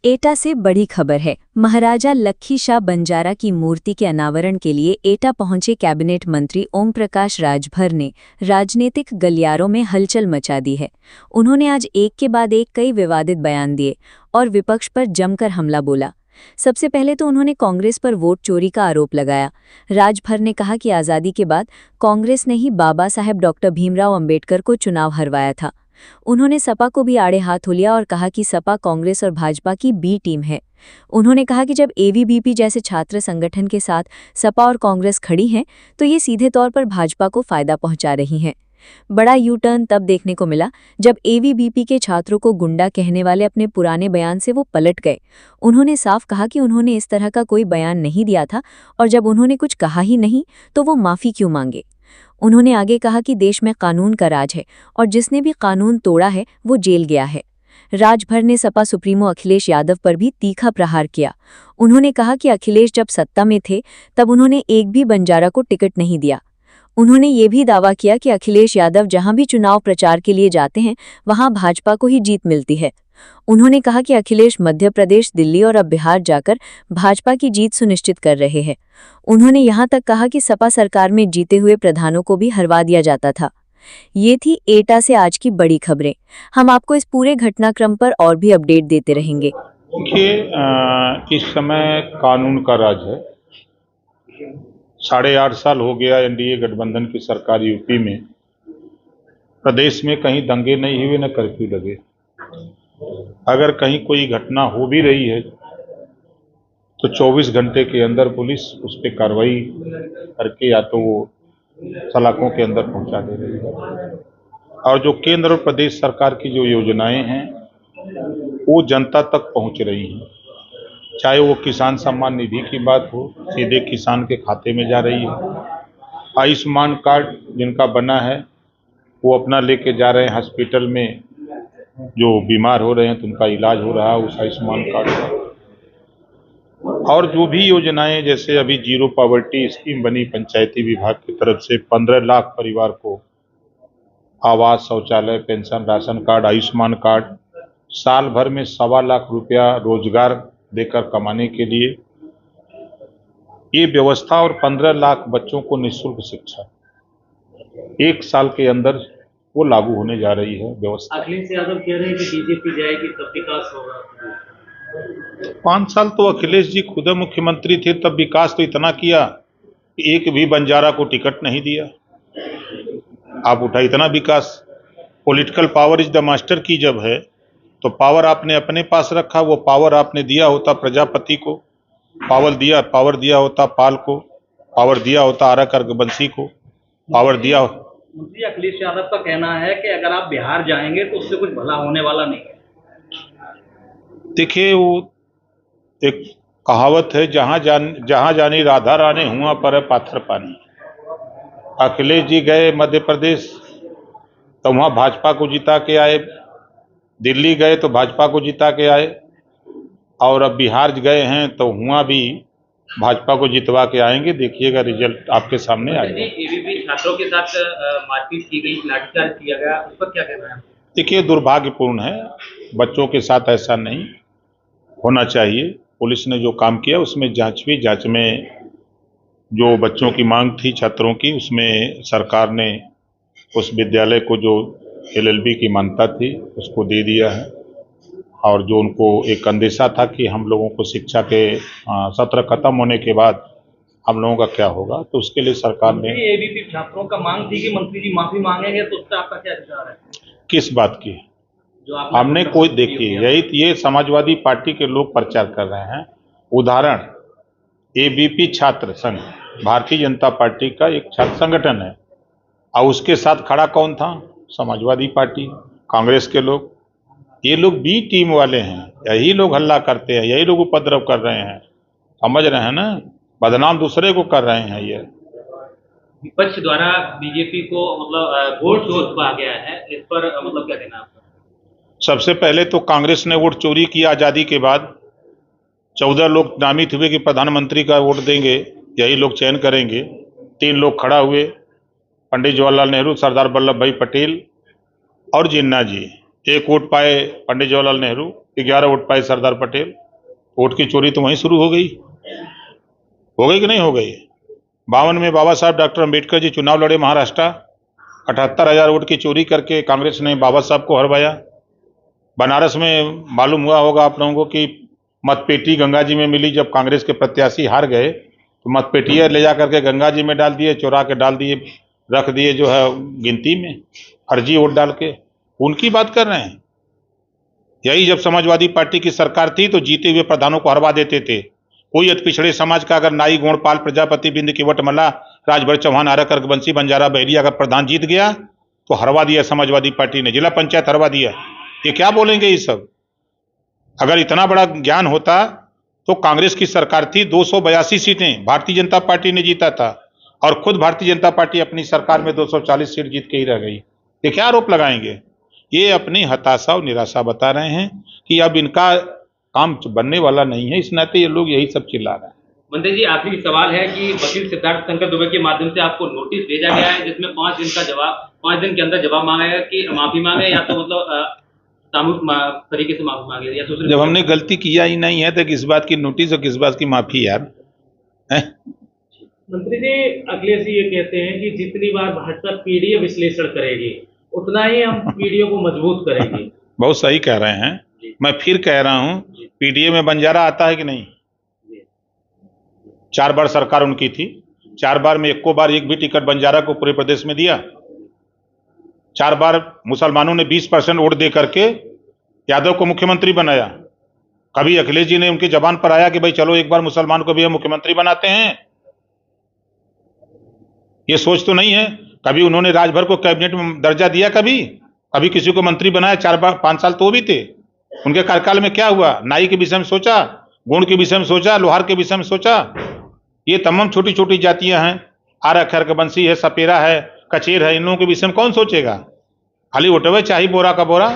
एटा से बड़ी खबर है। महाराजा लक्खी शाह बंजारा की मूर्ति के अनावरण के लिए एटा पहुंचे कैबिनेट मंत्री ओम प्रकाश राजभर ने राजनीतिक गलियारों में हलचल मचा दी है। उन्होंने आज एक के बाद एक कई विवादित बयान दिए और विपक्ष पर जमकर हमला बोला। सबसे पहले तो उन्होंने कांग्रेस पर वोट चोरी का आरोप लगाया। राजभर ने कहा कि आज़ादी के बाद कांग्रेस ने ही बाबा साहेब डॉक्टर भीमराव अंबेडकर को चुनाव हरवाया था। उन्होंने सपा को भी आड़े हाथ लिया और कहा कि सपा कांग्रेस और भाजपा की बी टीम है। उन्होंने कहा कि जब एबीवीपी जैसे छात्र संगठन के साथ सपा और कांग्रेस खड़ी हैं तो ये सीधे तौर पर भाजपा को फायदा पहुंचा रही हैं। बड़ा यू टर्न तब देखने को मिला जब एबीवीपी के छात्रों को गुंडा कहने वाले अपने पुराने बयान से वो पलट गए। उन्होंने साफ कहा कि उन्होंने इस तरह का कोई बयान नहीं दिया था और जब उन्होंने कुछ कहा ही नहीं तो वो माफ़ी क्यों मांगे। उन्होंने आगे कहा कि देश में कानून का राज है और जिसने भी कानून तोड़ा है वो जेल गया है। राजभर ने सपा सुप्रीमो अखिलेश यादव पर भी तीखा प्रहार किया। उन्होंने कहा कि अखिलेश जब सत्ता में थे तब उन्होंने एक भी बंजारा को टिकट नहीं दिया। उन्होंने ये भी दावा किया कि अखिलेश यादव जहां भी चुनाव प्रचार के लिए जाते हैं वहां भाजपा को ही जीत मिलती है। उन्होंने कहा कि अखिलेश मध्य प्रदेश, दिल्ली और अब बिहार जाकर भाजपा की जीत सुनिश्चित कर रहे हैं। उन्होंने यहां तक कहा कि सपा सरकार में जीते हुए प्रधानों को भी हरवा दिया जाता था। ये थी एटा से आज की बड़ी खबरें। हम आपको इस पूरे घटनाक्रम पर और भी अपडेट देते रहेंगे। देखिए, इस समय कानून का राज है। 8.5 साल हो गया एनडीए गठबंधन की सरकार यूपी में। प्रदेश में कहीं दंगे नहीं हुए, न कर्फ्यू लगे। अगर कहीं कोई घटना हो भी रही है तो 24 घंटे के अंदर पुलिस उस पर कार्रवाई करके या तो वो सलाखों के अंदर पहुंचा दे रही है। और जो केंद्र और प्रदेश सरकार की जो योजनाएं हैं वो जनता तक पहुंच रही हैं। चाहे वो किसान सम्मान निधि की बात हो, सीधे किसान के खाते में जा रही है। आयुष्मान कार्ड जिनका बना है वो अपना लेके जा रहे हैं हॉस्पिटल में, जो बीमार हो रहे हैं तो उनका इलाज हो रहा है उस आयुष्मान कार्ड का। और जो भी योजनाएं, जैसे अभी जीरो पॉवर्टी स्कीम बनी पंचायती विभाग की तरफ से, 15 लाख परिवार को आवास, शौचालय, pension, ration card, Ayushman card, साल भर में 1.25 लाख रुपया रोजगार देकर कमाने के लिए ये व्यवस्था, और 15 लाख बच्चों को निःशुल्क शिक्षा 1 साल के अंदर वो लागू होने जा रही है व्यवस्था। अखिलेश यादव कह रहे हैं कि बीजेपी जाएगी तब विकास होगा। 5 साल तो अखिलेश जी खुद मुख्यमंत्री थे, तब विकास तो इतना किया कि एक भी बंजारा को टिकट नहीं दिया। आप उठा इतना विकास। Political power is the master की जब है तो पावर आपने अपने पास रखा। वो पावर आपने दिया होता प्रजापति को, पावर दिया होता पाल को, पावर दिया होता आरक अर्घवंशी को, पावर दिया। मुझे अखिलेश यादव का कहना है कि अगर आप बिहार जाएंगे तो उससे कुछ भला होने वाला नहीं है। देखिए, वो एक कहावत है, जहां जानी राधा रानी हुआ पर पाथर पानी। अखिलेश जी गए मध्य प्रदेश तो वहाँ भाजपा को जिता के आए, दिल्ली गए तो भाजपा को जिता के आए, और अब बिहार गए हैं तो वहाँ भी भाजपा को जितवा के आएंगे। देखिएगा रिजल्ट आपके सामने आएगा। एबीवीपी छात्रों के साथ मारपीट की गई, लाठीचार्ज किया गया, उस पर क्या कहना है? देखिए, दुर्भाग्यपूर्ण है। बच्चों के साथ ऐसा नहीं होना चाहिए। पुलिस ने जो काम किया उसमें जांच हुई। जांच में जो बच्चों की मांग थी छात्रों की, उसमें सरकार ने उस विद्यालय को जो एलएलबी की मान्यता थी उसको दे दिया है। और जो उनको एक अंदेशा था कि हम लोगों को शिक्षा के सत्र खत्म होने के बाद हम लोगों का क्या होगा, तो उसके लिए सरकार ने। एबीवीपी छात्रों का मांग थी कि मंत्री जी माफी मांगेंगे, तो उस पर आपका क्या विचार है? किस बात की? जो हमने कोई, देखिए, ये समाजवादी पार्टी के लोग प्रचार कर रहे हैं। उदाहरण, एबीपी छात्र संघ भारतीय जनता पार्टी का एक छात्र संगठन है, और उसके साथ खड़ा कौन था? समाजवादी पार्टी, कांग्रेस के लोग। ये लोग बी टीम वाले हैं। यही लोग हल्ला करते हैं, यही लोग उपद्रव कर रहे हैं। समझ रहे हैं ना? बदनाम दूसरे को कर रहे हैं। ये विपक्ष द्वारा बीजेपी को मतलब वोट चोर कहा गया है, इस पर मतलब क्या कहना है आपका? सबसे पहले तो कांग्रेस ने वोट चोरी किया आज़ादी के बाद। 14 लोग नामित हुए कि प्रधानमंत्री का वोट देंगे, यही लोग चयन करेंगे। 3 लोग खड़ा हुए, पंडित जवाहरलाल नेहरू, सरदार वल्लभ भाई पटेल और जिन्ना जी। 1 वोट पाए पंडित जवाहरलाल नेहरू, 11 वोट पाए सरदार पटेल। वोट की चोरी तो वहीं शुरू हो गई कि नहीं हो गई? 52 में बाबा साहब डॉक्टर अंबेडकर जी चुनाव लड़े महाराष्ट्र, 78,000 वोट की चोरी करके कांग्रेस ने बाबा साहब को हरवाया। बनारस में मालूम हुआ होगा आप लोगों को कि मतपेटी गंगा जी में मिली। जब कांग्रेस के प्रत्याशी हार गए तो मतपेटियाँ ले जा करके गंगा जी में डाल दिए, चुरा के डाल दिए, रख दिए जो है गिनती में, फर्जी वोट डाल के। उनकी बात कर रहे हैं। यही जब समाजवादी पार्टी की सरकार थी तो जीते हुए प्रधानों को हरवा देते थे। कोई अति पिछड़े समाज का अगर नाई, गोणपाल, प्रजापति, बिंद, किवट, मल्ला, राजभर, चौहान, आरक, रघुवंशी, बंजारा, बहरिया अगर प्रधान जीत गया तो हरवा दिया समाजवादी पार्टी ने, जिला पंचायत हरवा दिया। ये क्या बोलेंगे ये सब? अगर इतना बड़ा ज्ञान होता तो कांग्रेस की सरकार थी, 282 सीटें भारतीय जनता पार्टी ने जीता था और खुद भारतीय जनता पार्टी अपनी सरकार में 240 सीट जीत के ही रह गई। ये क्या आरोप लगाएंगे? ये अपनी हताशा और निराशा बता रहे हैं कि अब इनका काम बनने वाला नहीं है। इस नाते ये लोग यही सब चिल्ला रहे हैं। मंत्री जी, आखिरी सवाल है कि वकील सिद्धार्थ शंकर दुबे के माध्यम से आपको नोटिस भेजा गया है जिसमें 5 दिन के अंदर जवाब मांगा है कि माफी मांगे या तो मतलब सामूहिक तरीके से माफी मांगे या दूसरे। जब हमने गलती किया ही नहीं है तो किस बात की नोटिस और किस बात की माफी यार है? मंत्री जी, अखिलेश जी ये कहते हैं कि जितनी बार भाजपा पीडीए विश्लेषण करेगी उतना ही हम पीडीए को मजबूत करेंगे। बहुत सही कह रहे हैं। मैं फिर कह रहा हूं, पीडीए में बंजारा आता है कि नहीं? 4 बार सरकार उनकी थी, 4 बार में एको बार एक भी टिकट बंजारा को पूरे प्रदेश में दिया। 4 बार मुसलमानों ने 20% वोट दे करके यादव को मुख्यमंत्री बनाया। कभी अखिलेश जी ने उनकी जबान पर आया कि भाई चलो एक बार मुसलमान को भी हम मुख्यमंत्री बनाते हैं? ये सोच तो नहीं है। कभी उन्होंने राजभर को कैबिनेट में दर्जा दिया? कभी किसी को मंत्री बनाया? 4-5 साल तो वो भी थे। उनके कार्यकाल में क्या हुआ? नाई के विषय में सोचा, गुण के विषय में सोचा, लोहार के विषय में सोचा? ये तमाम छोटी छोटी जातियां हैं, आरक है, रघुवंशी है, सपेरा है, कचेर है, इन लोगों के विषय में कौन सोचेगा? खाली उठवे चाहिए बोरा का बोरा।